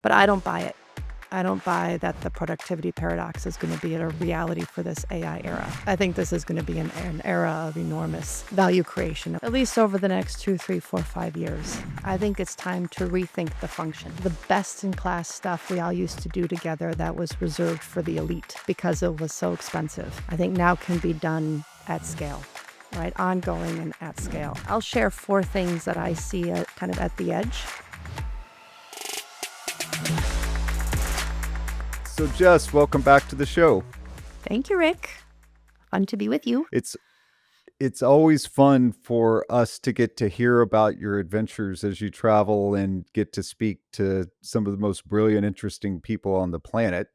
But I don't buy it. I don't buy that the productivity paradox is going to be a reality for this AI era. I think this is going to be an era of enormous value creation, at least over the next 2, 3, 4, 5 years. I think it's time to rethink the function. The best in class stuff we all used to do together that was reserved for the elite because it was so expensive, I think now can be done at scale. Right, ongoing and at scale. I'll share 4 things that I see kind of at the edge. So, Jess, welcome back to the show. Thank you, Rick. Fun to be with you. It's always fun for us to get to hear about your adventures as you travel and get to speak to some of the most brilliant, interesting people on the planet.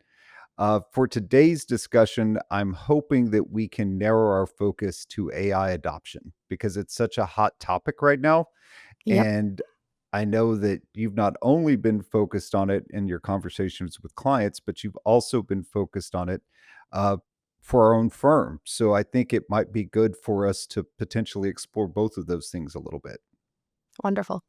For today's discussion, I'm hoping that we can narrow our focus to AI adoption because it's such a hot topic right now. Yep. And I know that you've not only been focused on it in your conversations with clients, but you've also been focused on it uh, for our own firm. So I think it might be good for us to potentially explore both of those things a little bit. Wonderful.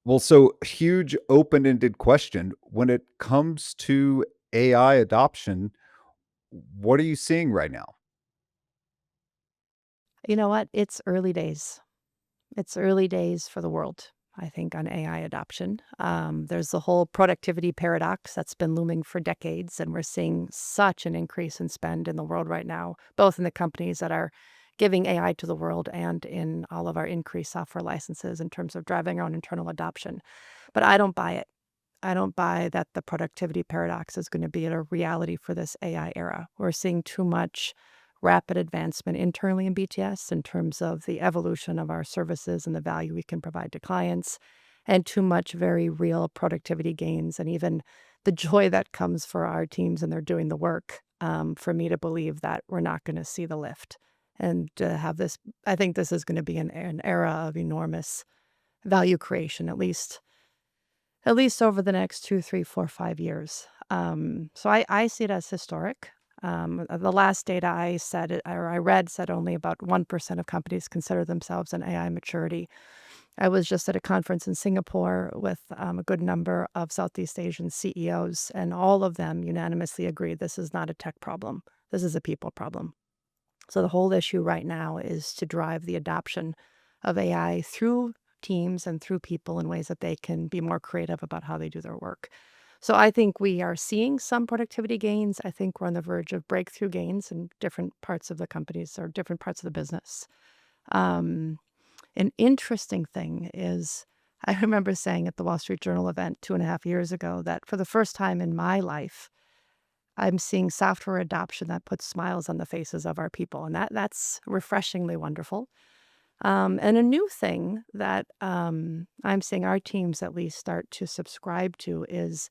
Well, so huge open ended question. When it comes to AI adoption, what are you seeing right now? You know what? It's early days. It's early days for the world, I think, on AI adoption. There's the whole productivity paradox that's been looming for decades, and we're seeing such an increase in spend in the world right now, both in the companies that are giving AI to the world and in all of our increased software licenses in terms of driving our own internal adoption. But I don't buy it. I don't buy that the productivity paradox is going to be a reality for this AI era. We're seeing too much rapid advancement internally in BTS in terms of the evolution of our services and the value we can provide to clients, and too much very real productivity gains and even the joy that comes for our teams and they're doing the work, for me to believe that we're not going to see the lift. And to have this, I think this is going to be an era of enormous value creation, at least over the next 2, 3, 4, 5 years. So I see it as historic. The last data I read said only about 1% of companies consider themselves an AI maturity. I was just at a conference in Singapore with a good number of Southeast Asian CEOs, and all of them unanimously agree this is not a tech problem. This is a people problem. So the whole issue right now is to drive the adoption of AI through teams and through people in ways that they can be more creative about how they do their work. So I think we are seeing some productivity gains. I think we're on the verge of breakthrough gains in different parts of the companies or different parts of the business. Um, an interesting thing is, I remember saying at the Wall Street Journal event 2.5 years ago that for the first time in my life, I'm seeing software adoption that puts smiles on the faces of our people, and that's refreshingly wonderful. And a new thing that I'm seeing our teams at least start to subscribe to is,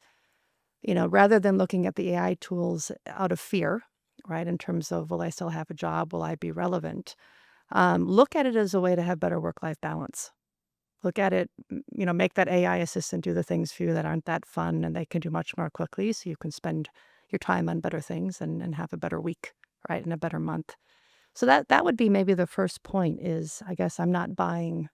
rather than looking at the AI tools out of fear, right, in terms of will I still have a job, will I be relevant? Look at it as a way to have better work-life balance. Look at it, make that AI assistant do the things for you that aren't that fun and they can do much more quickly so you can spend your time on better things and have a better week, right, and a better month. So that would be maybe the first point is, I guess I'm not buying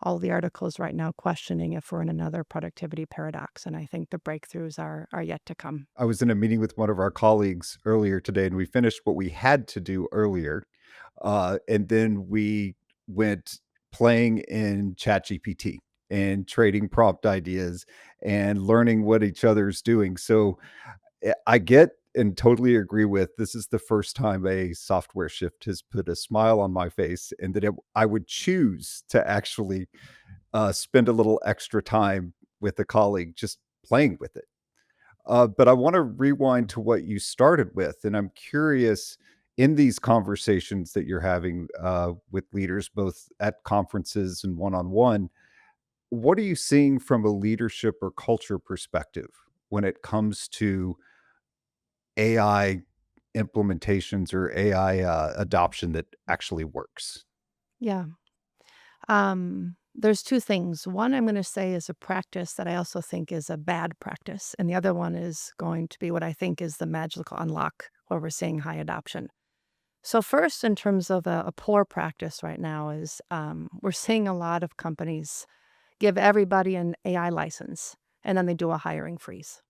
all the articles right now questioning if we're in another productivity paradox, and I think the breakthroughs are yet to come. I was in a meeting with one of our colleagues earlier today, and we finished what we had to do earlier. And then we went playing in ChatGPT and trading prompt ideas and learning what each other's doing. So I get and totally agree with this is the first time a software shift has put a smile on my face, and that I would choose to actually spend a little extra time with a colleague just playing with it. But I want to rewind to what you started with, and I'm curious in these conversations that you're having with leaders, both at conferences and one on one, what are you seeing from a leadership or culture perspective when it comes to AI implementations or AI adoption that actually works? Yeah. There's 2 things. One I'm gonna say is a practice that I also think is a bad practice, and the other one is going to be what I think is the magical unlock where we're seeing high adoption. So first, in terms of a poor practice right now is, we're seeing a lot of companies give everybody an AI license and then they do a hiring freeze.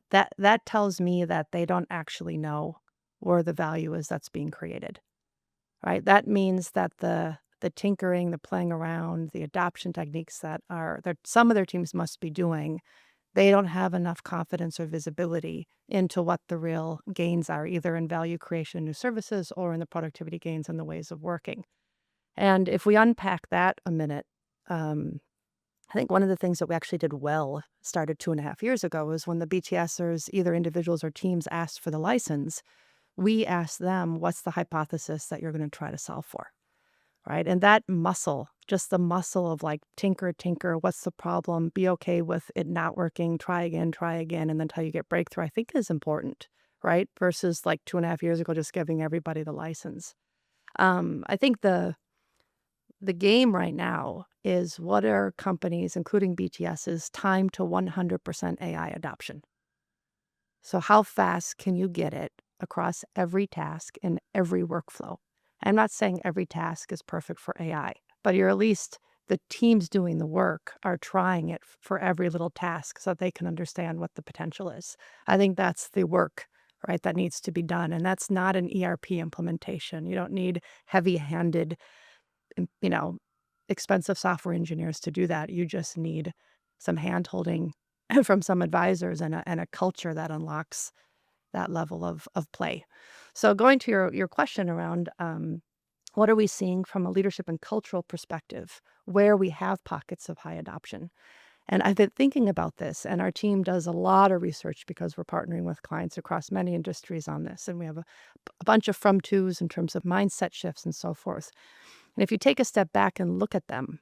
That tells me that they don't actually know where the value is that's being created, right? That means that the tinkering, the playing around, the adoption techniques that some of their teams must be doing, they don't have enough confidence or visibility into what the real gains are, either in value creation in new services or in the productivity gains and the ways of working. And if we unpack that a minute, um, I think one of the things that we actually did well, started 2.5 years ago, was when the BTSers, either individuals or teams, asked for the license, we asked them, what's the hypothesis that you're going to try to solve for? Right. And that muscle, just the muscle of like tinker, tinker, what's the problem? Be okay with it not working, try again, and then until you get breakthrough, I think is important. Right. Versus like 2.5 years ago, just giving everybody the license. I think the game right now is, what are companies, including BTS's, time to 100% AI adoption? So how fast can you get it across every task in every workflow? I'm not saying every task is perfect for AI, but you're at least, the teams doing the work are trying it for every little task so that they can understand what the potential is. I think that's the work, right, that needs to be done. And that's not an ERP implementation. You don't need heavy-handed, you know, expensive software engineers to do that. You just need some hand-holding from some advisors and a culture that unlocks that level of play. So going to your question around, what are we seeing from a leadership and cultural perspective where we have pockets of high adoption? And I've been thinking about this, and our team does a lot of research because we're partnering with clients across many industries on this. And we have a bunch of from twos in terms of mindset shifts and so forth. And if you take a step back and look at them,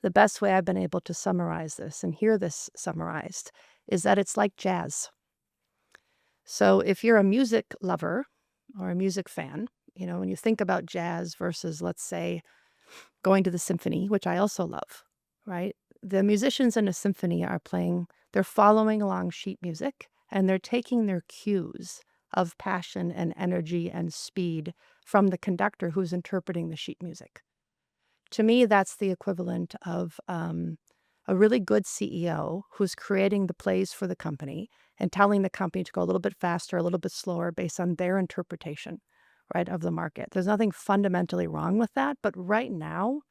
the best way I've been able to summarize this and hear this summarized is that it's like jazz. So if you're a music lover or a music fan, when you think about jazz versus, let's say, going to the symphony, which I also love, right? The musicians in a symphony are playing, they're following along sheet music, and they're taking their cues of passion and energy and speed from the conductor who's interpreting the sheet music. To me, that's the equivalent of a really good CEO who's creating the plays for the company and telling the company to go a little bit faster, a little bit slower based on their interpretation, right, of the market. There's nothing fundamentally wrong with that. But right now,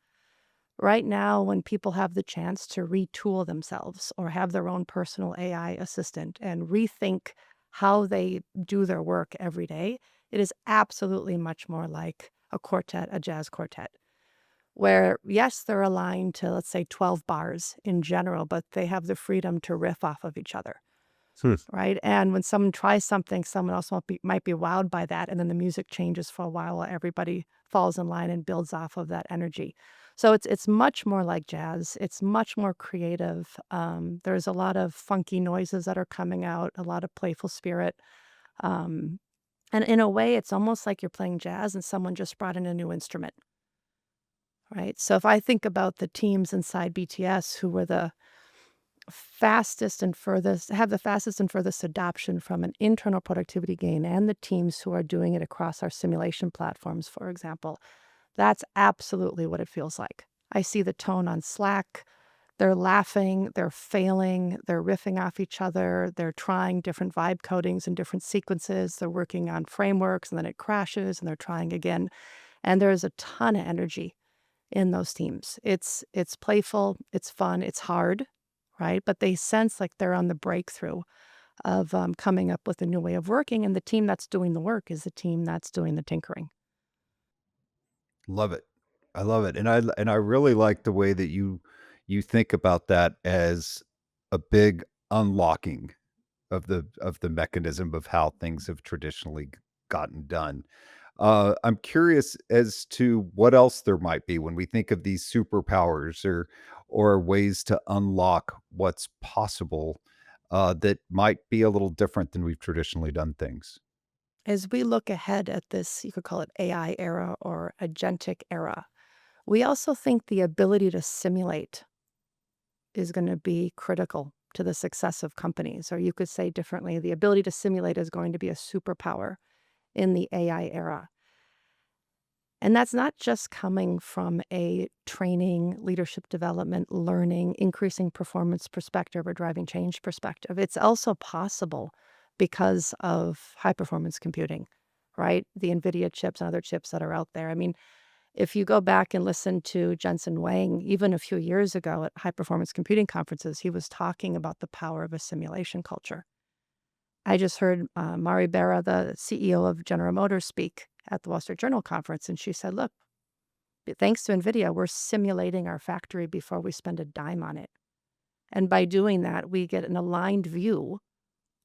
when people have the chance to retool themselves or have their own personal AI assistant and rethink how they do their work every day, it is absolutely much more like a quartet, a jazz quartet, where, yes, they're aligned to, let's say, 12 bars in general, but they have the freedom to riff off of each other, Hmm. right? And when someone tries something, someone else might be wowed by that, and then the music changes for a while everybody falls in line and builds off of that energy. So it's much more like jazz. It's much more creative. There's a lot of funky noises that are coming out, a lot of playful spirit. Um, and in a way, it's almost like you're playing jazz and someone just brought in a new instrument. Right? So if I think about the teams inside BTS who were the fastest and furthest have the fastest and furthest adoption from an internal productivity gain, and the teams who are doing it across our simulation platforms, for example, that's absolutely what it feels like. I see the tone on Slack. They're laughing, they're failing, they're riffing off each other, they're trying different vibe codings and different sequences, they're working on frameworks, and then it crashes, and they're trying again. And there's a ton of energy in those teams. It's playful, it's fun, it's hard, right? But they sense like they're on the breakthrough of coming up with a new way of working, and the team that's doing the work is the team that's doing the tinkering. Love it. I love it, and I really like the way that you think about that as a big unlocking of the mechanism of how things have traditionally gotten done. I'm curious as to what else there might be when we think of these superpowers or ways to unlock what's possible, that might be a little different than we've traditionally done things. As we look ahead at this, you could call it AI era or agentic era, we also think the ability to simulate is going to be critical to the success of companies. Or you could say differently, the ability to simulate is going to be a superpower in the AI era. And that's not just coming from a training, leadership development, learning, increasing performance perspective or driving change perspective. It's also possible because of high performance computing, right? The NVIDIA chips and other chips that are out there. I mean, if you go back and listen to Jensen Huang, even a few years ago at high performance computing conferences, he was talking about the power of a simulation culture. I just heard Mari Berra, the CEO of General Motors, speak at the Wall Street Journal conference, and she said, "Look, thanks to NVIDIA, we're simulating our factory before we spend a dime on it. And by doing that, we get an aligned view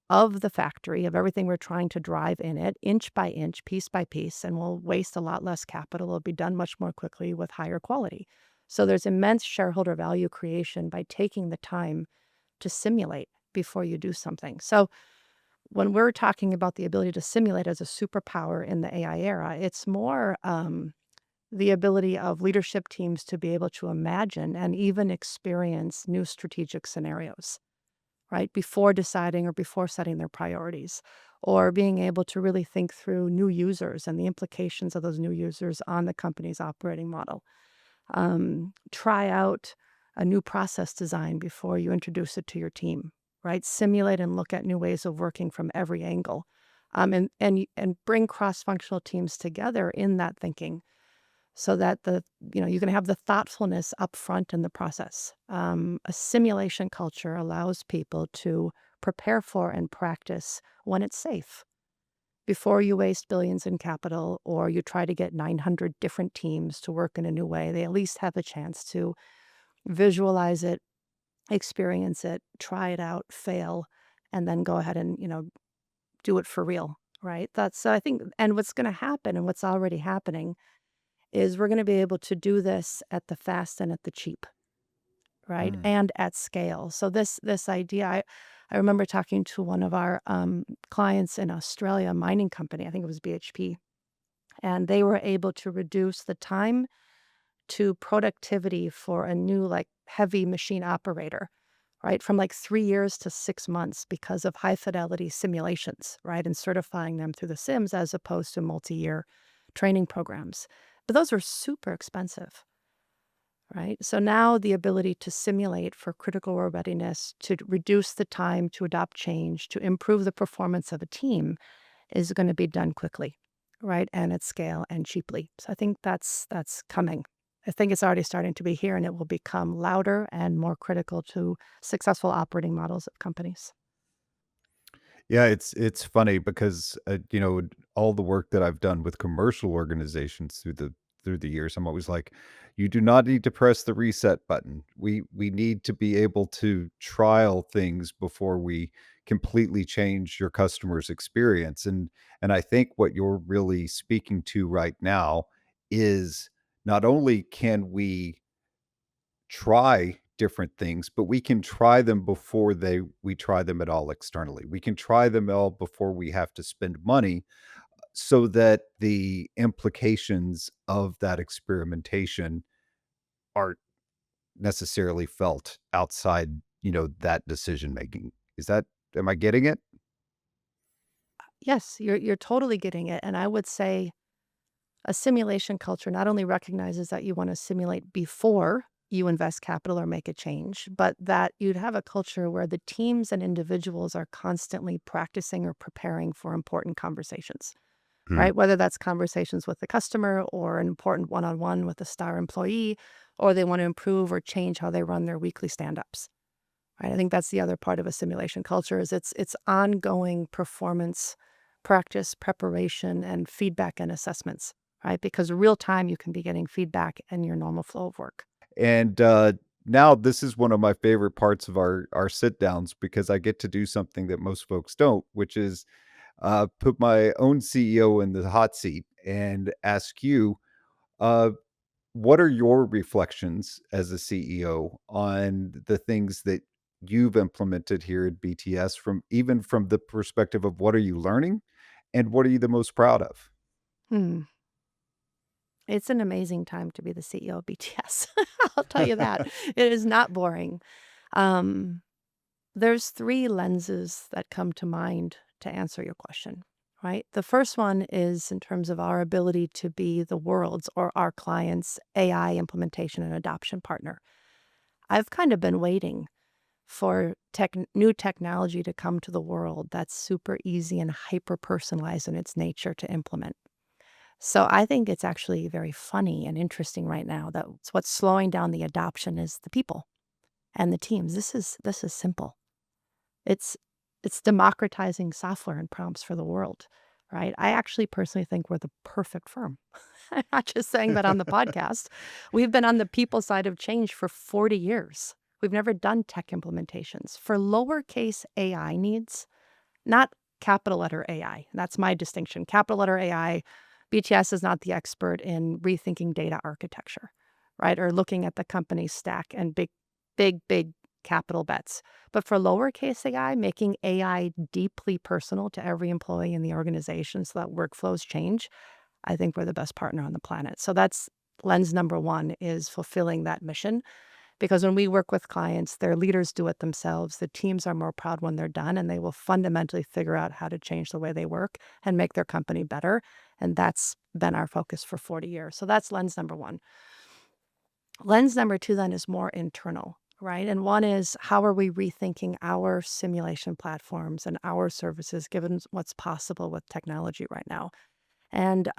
of the factory, of everything we're trying to drive in it, inch by inch, piece by piece, and we'll waste a lot less capital. It'll be done much more quickly with higher quality." So there's immense shareholder value creation by taking the time to simulate before you do something. So when we're talking about the ability to simulate as a superpower in the AI era, it's more the ability of leadership teams to be able to imagine and even experience new strategic scenarios, right? Before deciding or before setting their priorities, or being able to really think through new users and the implications of those new users on the company's operating model. Try out a new process design before you introduce it to your team, right? Simulate and look at new ways of working from every angle, and bring cross-functional teams together in that thinking so that you can have the thoughtfulness up front in the process. A simulation culture allows people to prepare for and practice when it's safe. Before you waste billions in capital or you try to get 900 different teams to work in a new way, they at least have a chance to visualize it, experience it, try it out, fail, and then go ahead and, do it for real, right? That's so I think and what's gonna happen and what's already happening is we're gonna be able to do this at the fast and at the cheap, right? Mm. And at scale. So this idea, I remember talking to one of our clients in Australia, a mining company, I think it was BHP, and they were able to reduce the time to productivity for a new like heavy machine operator, right? From like 3 years to 6 months because of high fidelity simulations, right? And certifying them through the sims as opposed to multi-year training programs. But those are super expensive, right? So now the ability to simulate for critical role readiness, to reduce the time to adopt change, to improve the performance of a team is going to be done quickly, right? And at scale and cheaply. So I think that's coming. I think it's already starting to be here and it will become louder and more critical to successful operating models of companies. Yeah, it's funny because, all the work that I've done with commercial organizations through the years, I'm always like, "You do not need to press the reset button. We need to be able to trial things before we completely change your customer's experience." And I think what you're really speaking to right now is not only can we try different things, but we can try them before we try them at all externally. We can try them all before we have to spend money so that the implications of that experimentation aren't necessarily felt outside, that decision making. Is that am I getting it? Yes, you're totally getting it. And I would say a simulation culture not only recognizes that you want to simulate before you invest capital or make a change, but that you'd have a culture where the teams and individuals are constantly practicing or preparing for important conversations, Mm. right? Whether that's conversations with the customer or an important one on one with a star employee, or they want to improve or change how they run their weekly stand ups. Right? I think that's the other part of a simulation culture is it's ongoing performance, practice, preparation, and feedback and assessments, right? Because real time you can be getting feedback in your normal flow of work. And now this is one of my favorite parts of our sit downs because I get to do something that most folks don't, which is put my own CEO in the hot seat and ask you, uh, what are your reflections as a CEO on the things that you've implemented here at BTS from the perspective of what are you learning and what are you the most proud of? Hmm. It's an amazing time to be the CEO of BTS. I'll tell you that. It is not boring. Um, there's three lenses that come to mind to answer your question, right? The first one is in terms of our ability to be the world's or our clients' AI implementation and adoption partner. I've kind of been waiting for new technology to come to the world that's super easy and hyper personalized in its nature to implement. So I think it's actually very funny and interesting right now that what's slowing down the adoption is the people and the teams. This is simple. It's it's democratizing software and prompts for the world, right? I actually personally think we're the perfect firm. I'm not just saying that on the podcast. We've been on the people side of change for 40 years. We've never done tech implementations. For lowercase AI needs, not capital letter AI. That's my distinction. Capital letter AI, BTS is not the expert in rethinking data architecture, right? Or looking at the company stack and big capital bets. But for lowercase AI, making AI deeply personal to every employee in the organization so that workflows change, I think we're the best partner on the planet. So that's lens number one is fulfilling that mission because when we work with clients, their leaders do it themselves. The teams are more proud when they're done, and they will fundamentally figure out how to change the way they work and make their company better. And that's been our focus for 40 years. So that's lens number one. Lens number two then is more internal, right? And one is how are we rethinking our simulation platforms and our services given what's possible with technology right now? And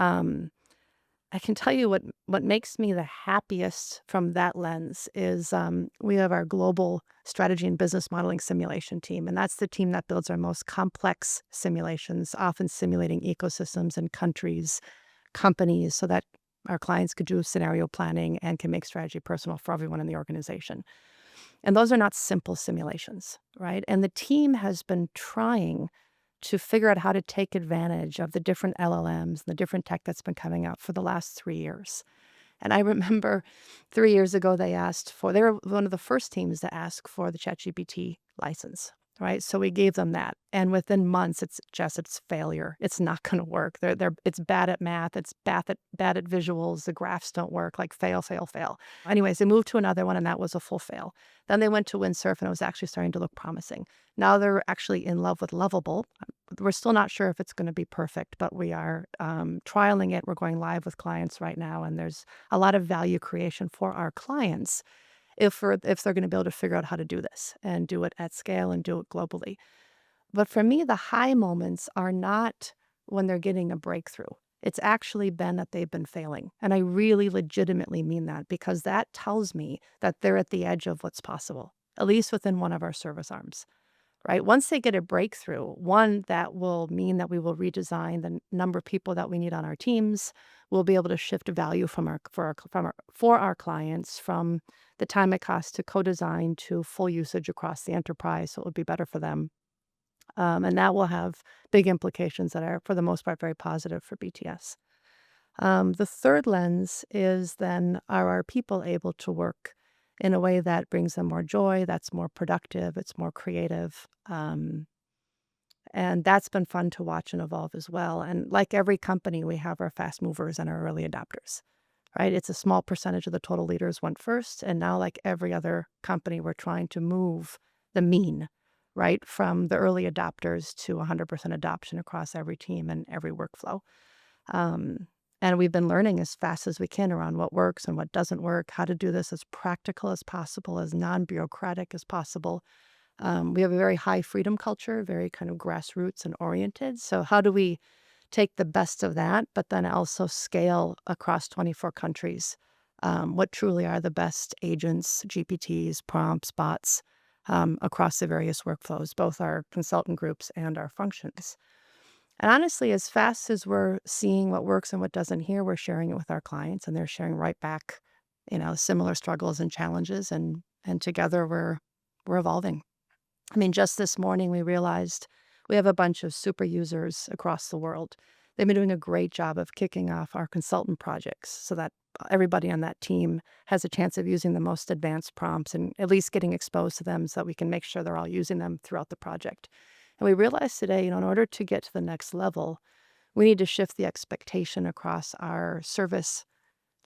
I can tell you what makes me the happiest from that lens is we have our global strategy and business modeling simulation team, and that's the team that builds our most complex simulations, often simulating ecosystems and countries, companies, so that our clients could do scenario planning and can make strategy personal for everyone in the organization. And those are not simple simulations, right? And the team has been trying to figure out how to take advantage of the different LLMs, the different tech that's been coming out for the last 3 years. And I remember 3 years ago, they were one of the first teams to ask for the ChatGPT license, right? So we gave them that. And within months, it's failure. It's not gonna work. It's bad at math. It's bad at visuals. The graphs don't work, like fail, fail, fail. Anyways, they moved to another one, and that was a full fail. Then they went to Windsurf, and it was actually starting to look promising. Now they're actually in love with Lovable. We're still not sure if it's gonna be perfect, but we are, trialing it. We're going live with clients right now, and there's a lot of value creation for our clients if they're going to be able to figure out how to do this and do it at scale and do it globally. But for me, the high moments are not when they're getting a breakthrough. It's actually been that they've been failing. And I really legitimately mean that because that tells me that they're at the edge of what's possible, at least within one of our service arms, right? Once they get a breakthrough, one that will mean that we will redesign the number of people that we need on our teams. We'll be able to shift value for our clients from the time it costs to co-design to full usage across the enterprise. So it would be better for them. And that will have big implications that are, for the most part, very positive for BTS. The third lens is then are our people able to work in a way that brings them more joy, that's more productive, it's more creative. And that's been fun to watch and evolve as well. And like every company, we have our fast movers and our early adopters, right? It's a small percentage of the total leaders went first. And now, like every other company, we're trying to move the mean, right? From the early adopters to 100% adoption across every team and every workflow. Um, and we've been learning as fast as we can around what works and what doesn't work, how to do this as practical as possible, as non bureaucratic as possible. We have a very high freedom culture, very kind of grassroots and oriented. So, how do we take the best of that, but then also scale across 24 countries? What truly are the best agents, GPTs, prompts, bots across the various workflows, both our consultant groups and our functions? And honestly, as fast as we're seeing what works and what doesn't here, we're sharing it with our clients and they're sharing right back, similar struggles and challenges and together we're evolving. I mean, just this morning we realized we have a bunch of super users across the world. They've been doing a great job of kicking off our consultant projects so that everybody on that team has a chance of using the most advanced prompts and at least getting exposed to them so that we can make sure they're all using them throughout the project. And we realized today, in order to get to the next level, we need to shift the expectation across our service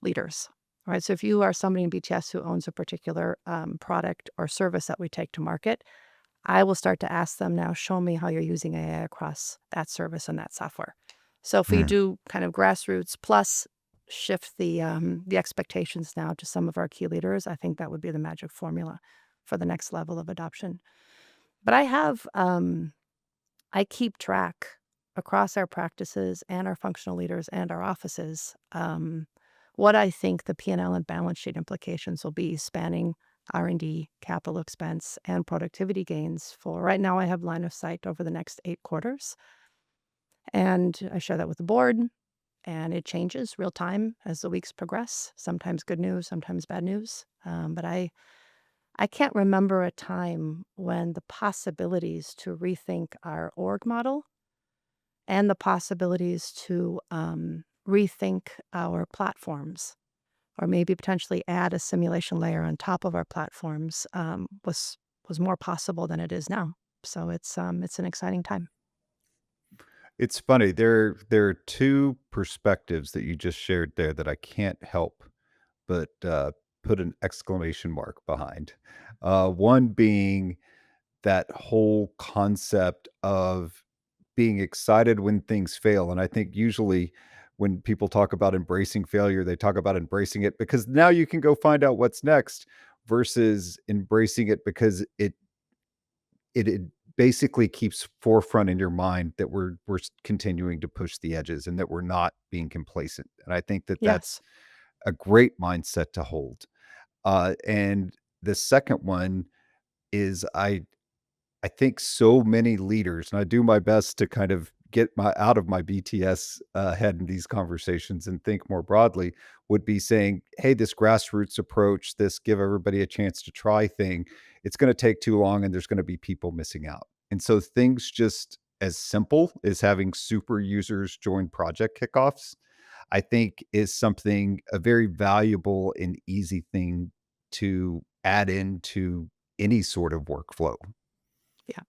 leaders. Right. So if you are somebody in BTS who owns a particular product or service that we take to market, I will start to ask them now, show me how you're using AI across that service and that software. So if we Mm. do kind of grassroots plus shift the expectations now to some of our key leaders, I think that would be the magic formula for the next level of adoption. But I keep track across our practices and our functional leaders and our offices, what I think the P&L and balance sheet implications will be spanning R&D, capital expense, and productivity gains for right now. I have line of sight over the next 8 quarters, and I share that with the board, and it changes real time as the weeks progress, sometimes good news, sometimes bad news. But I can't remember a time when the possibilities to rethink our org model and the possibilities to rethink our platforms or maybe potentially add a simulation layer on top of our platforms was more possible than it is now. So it's an exciting time. It's funny, there are 2 perspectives that you just shared there that I can't help but, put an exclamation mark behind. One being that whole concept of being excited when things fail, and I think usually when people talk about embracing failure, they talk about embracing it because now you can go find out what's next versus embracing it because it basically keeps forefront in your mind that we're continuing to push the edges and that we're not being complacent, and I think that that's Yes. a great mindset to hold. And the second one is I think so many leaders, and I do my best to kind of get my out of my BTS head in these conversations and think more broadly, would be saying, "Hey, this grassroots approach, this give everybody a chance to try thing, it's going to take too long, and there's going to be people missing out." And so things just as simple as having super users join project kickoffs, I think is something a very valuable and easy thing to add into any sort of workflow. Yeah.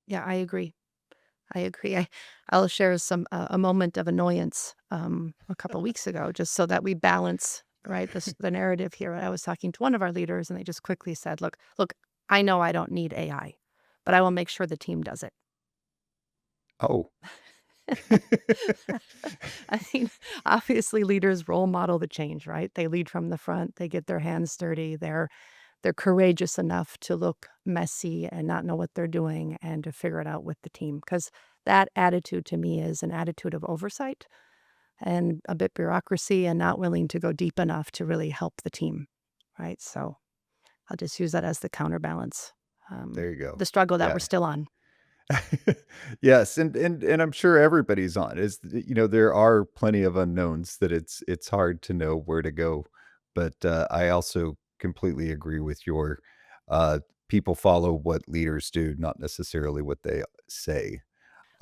Yeah, I agree. I agree. I'll share a moment of annoyance a couple weeks ago, just so that we balance right the narrative here. I was talking to one of our leaders, and they just quickly said, look, I know I don't need AI, but I will make sure the team does it." Oh. I mean, obviously, leaders role model the change, right? They lead from the front. They get their hands dirty. They're courageous enough to look messy and not know what they're doing and to figure it out with the team. Because that attitude to me is an attitude of oversight and a bit bureaucracy and not willing to go deep enough to really help the team, right? So I'll just use that as the counterbalance, There you go. the struggle that we're Yeah. still on. Yes, and I'm sure everybody's on there are plenty of unknowns that it's hard to know where to go, but, I also completely agree with your, uh, people follow what leaders do, not necessarily what they say.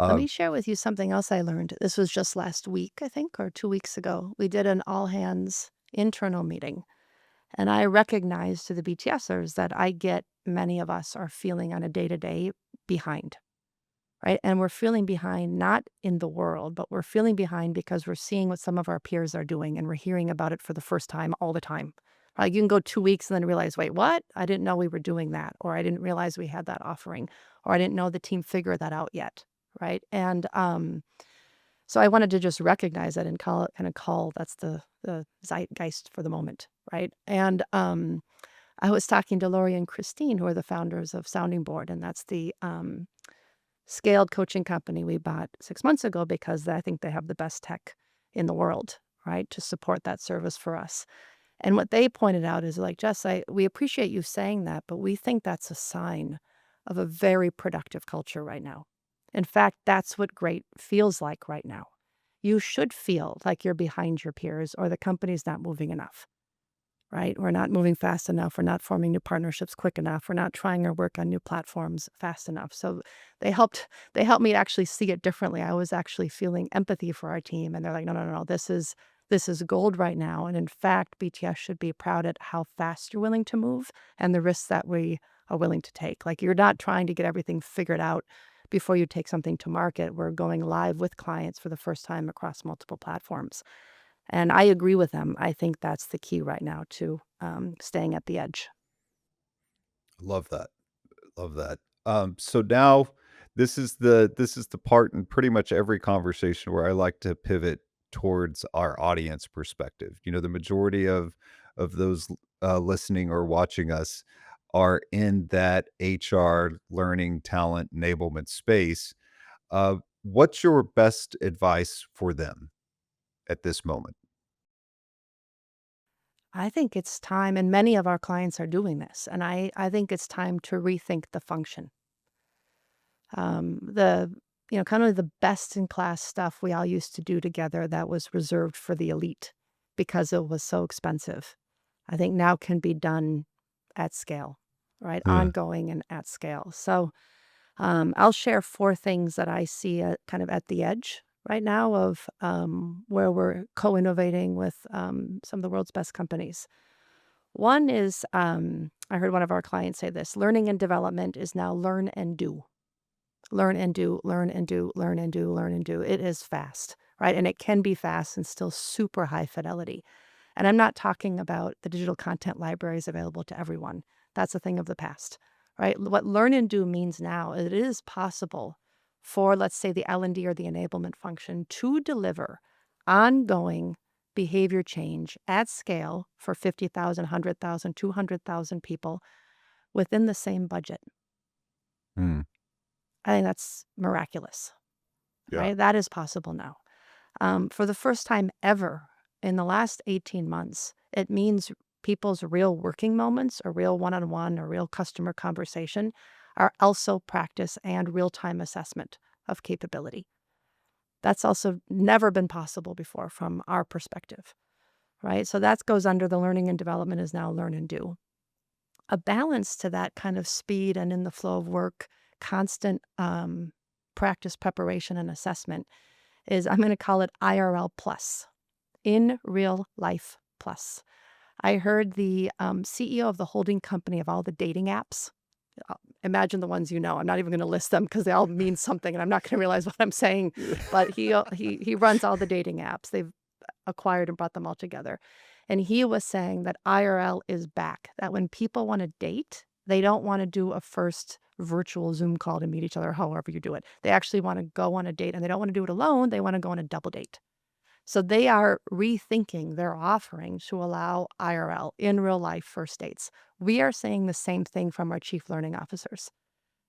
Let Uh me share with you something else I learned. This was just last week, I think, or 2 weeks ago. We did an all hands internal meeting, and I recognized to the BTSers that I get many of us are feeling on a day-to-day behind, right? And we're feeling behind not in the world, but we're feeling behind because we're seeing what some of our peers are doing, and we're hearing about it for the first time all the time. Like, you can go 2 weeks and then realize, "Wait, what? I didn't know we were doing that," or, "I didn't realize we had that offering," or, "I didn't know the team figured that out yet," right? So I wanted to just recognize that and call that's the zeitgeist for the moment, right? I was talking to Lori and Christine, who are the founders of Sounding Board, and that's the, scaled coaching company we bought 6 months ago because I think they have the best tech in the world, right, to support that service for us. And what they pointed out is like, "Jess, we appreciate you saying that, but we think that's a sign of a very productive culture right now. In fact, that's what great feels like right now. You should feel like you're behind your peers or the company's not moving enough." Right? We're not moving fast enough. We're not forming new partnerships quick enough. We're not trying our work on new platforms fast enough. So they helped me actually see it differently. I was actually feeling empathy for our team, and they're like, "No, no, no, no. This is gold right now. And in fact, BTS should be proud at how fast you're willing to move and the risks that we are willing to take. Like, you're not trying to get everything figured out before you take something to market. We're going live with clients for the first time across multiple platforms." And I agree with them. I think that's the key right now to, staying at the edge. Love that, love that. So now this is the part in pretty much every conversation where I like to pivot towards our audience perspective. You know, the majority of those listening or watching us are in that HR learning talent enablement space. What's your best advice for them at this moment? I think it's time, and many of our clients are doing this, and I think it's time to rethink the function. The kind of the best in class stuff we all used to do together that was reserved for the elite because it was so expensive. I think now can be done at scale, right? Yeah. Ongoing and at scale. So I'll share four things that I see kind of at the edge right now of where we're co-innovating with some of the world's best companies. One is I heard one of our clients say this: learning and development is now learn and do. Learn and do, learn and do, learn and do, learn and do. It is fast, right? And it can be fast and still super high fidelity. And I'm not talking about the digital content libraries available to everyone. That's a thing of the past, right? What learn and do means now, it is possible for, let's say, the L&D or the enablement function to deliver ongoing behavior change at scale for 50,000, 100,000, 200,000 people within the same budget. Mm, I think that's miraculous. yeah. Right? That is possible now. For the first time ever in the last 18 months, it means people's real working moments, a real one on one, a real customer conversation are also practice and real time assessment of capability. That's also never been possible before from our perspective, right? So that goes under the learning and development is now learn and do. A balance to that kind of speed and in the flow of work, constant practice, preparation, and assessment is I'm going to call it IRL plus, in real life plus. I heard the CEO of the holding company of all the dating apps. Imagine the ones you know. I'm not even going to list them because they all mean something, and I'm not going to realize what I'm saying. But he runs all the dating apps. They've acquired and brought them all together, and he was saying that IRL is back. That when people want to date, they don't want to do a first virtual Zoom call to meet each other, however you do it. They actually want to go on a date, and they don't want to do it alone. They want to go on a double date. So they are rethinking their offering to allow IRL, in real life first dates. We are saying the same thing from our chief learning officers,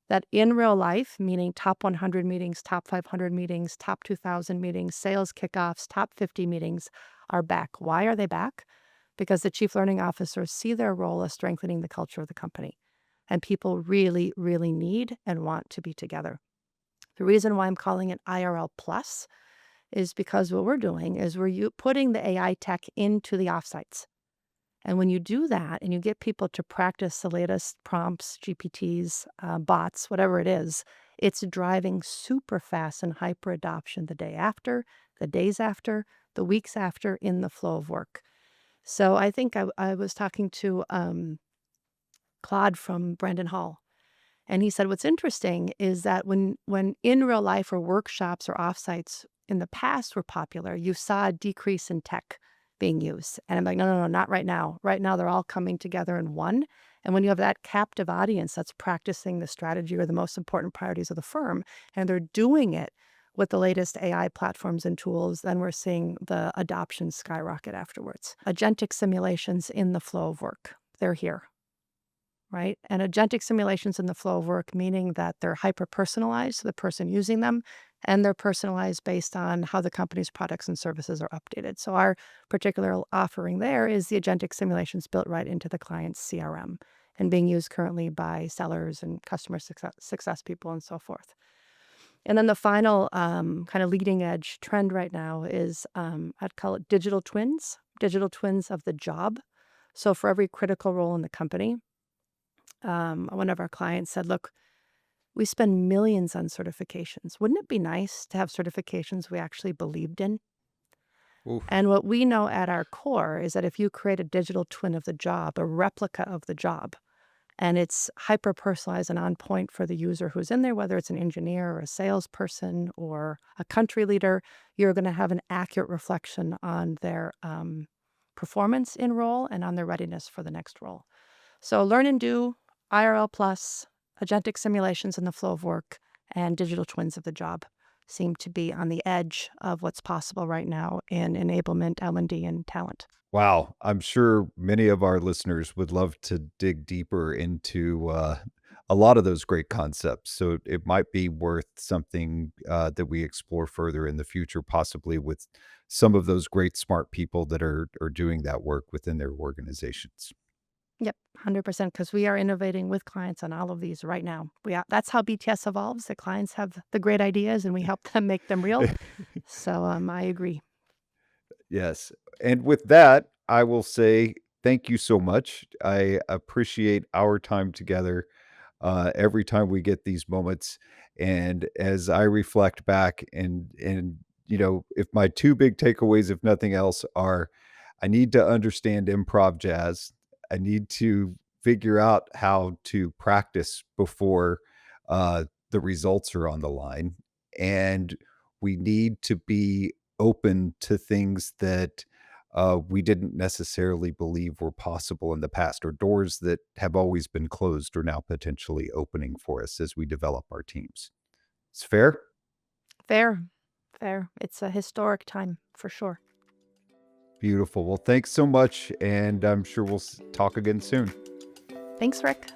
that in real life, meaning top 100 meetings, top 500 meetings, top 2,000 meetings, sales kickoffs, top 50 meetings are back. Why are they back? Because the chief learning officers see their role as strengthening the culture of the company. And people really, really need and want to be together. The reason why I'm calling it IRL plus is because what we're doing is putting the AI tech into the offsites. And when you do that and you get people to practice the latest prompts, GPTs, bots, whatever it is, it's driving super fast and hyper adoption the day after, the days after, the weeks after in the flow of work. So I think I was talking to Claude from Brandon Hall, and he said what's interesting is that when in real life or workshops or offsites in the past were popular, you saw a decrease in tech being used. And I'm like, no, no, no, not right now. Right now, they're all coming together in one. And when you have that captive audience that's practicing the strategy or the most important priorities of the firm, and they're doing it with the latest AI platforms and tools, then we're seeing the adoption skyrocket afterwards. Agentic simulations in the flow of work, they're here, right? And agentic simulations in the flow of work, meaning that they're hyper personalized to the person using them, and they're personalized based on how the company's products and services are updated. So our particular offering there is the agentic simulations built right into the client's CRM and being used currently by sellers and customer success people and so forth. And then the final kind of leading edge trend right now is I'd call it digital twins of the job. So for every critical role in the company, one of our clients said, look, we spend millions on certifications. Wouldn't it be nice to have certifications we actually believed in? Oof. And what we know at our core is that if you create a digital twin of the job, a replica of the job, and it's hyper personalized and on point for the user who's in there, whether it's an engineer or a salesperson or a country leader, you're going to have an accurate reflection on their performance in role and on their readiness for the next role. So learn and do, IRL plus, Agentic simulations in the flow of work and digital twins of the job seem to be on the edge of what's possible right now in enablement, L&D, and talent. Wow, I'm sure many of our listeners would love to dig deeper into a lot of those great concepts. So it might be worth something that we explore further in the future, possibly with some of those great smart people that are doing that work within their organizations. Yep, 100%, because we are innovating with clients on all of these right now. That's how BTS evolves. The clients have the great ideas, and we help them make them real. So, I agree. Yes. And with that, I will say thank you so much. I appreciate our time together every time we get these moments. And as I reflect back if my two big takeaways, if nothing else, are I need to understand improv jazz. I need to figure out how to practice before the results are on the line. And we need to be open to things that we didn't necessarily believe were possible in the past, or doors that have always been closed are now potentially opening for us as we develop our teams. It's fair? Fair, fair. It's a historic time for sure. Beautiful. Well, thanks so much. And I'm sure we'll talk again soon. Thanks, Rick.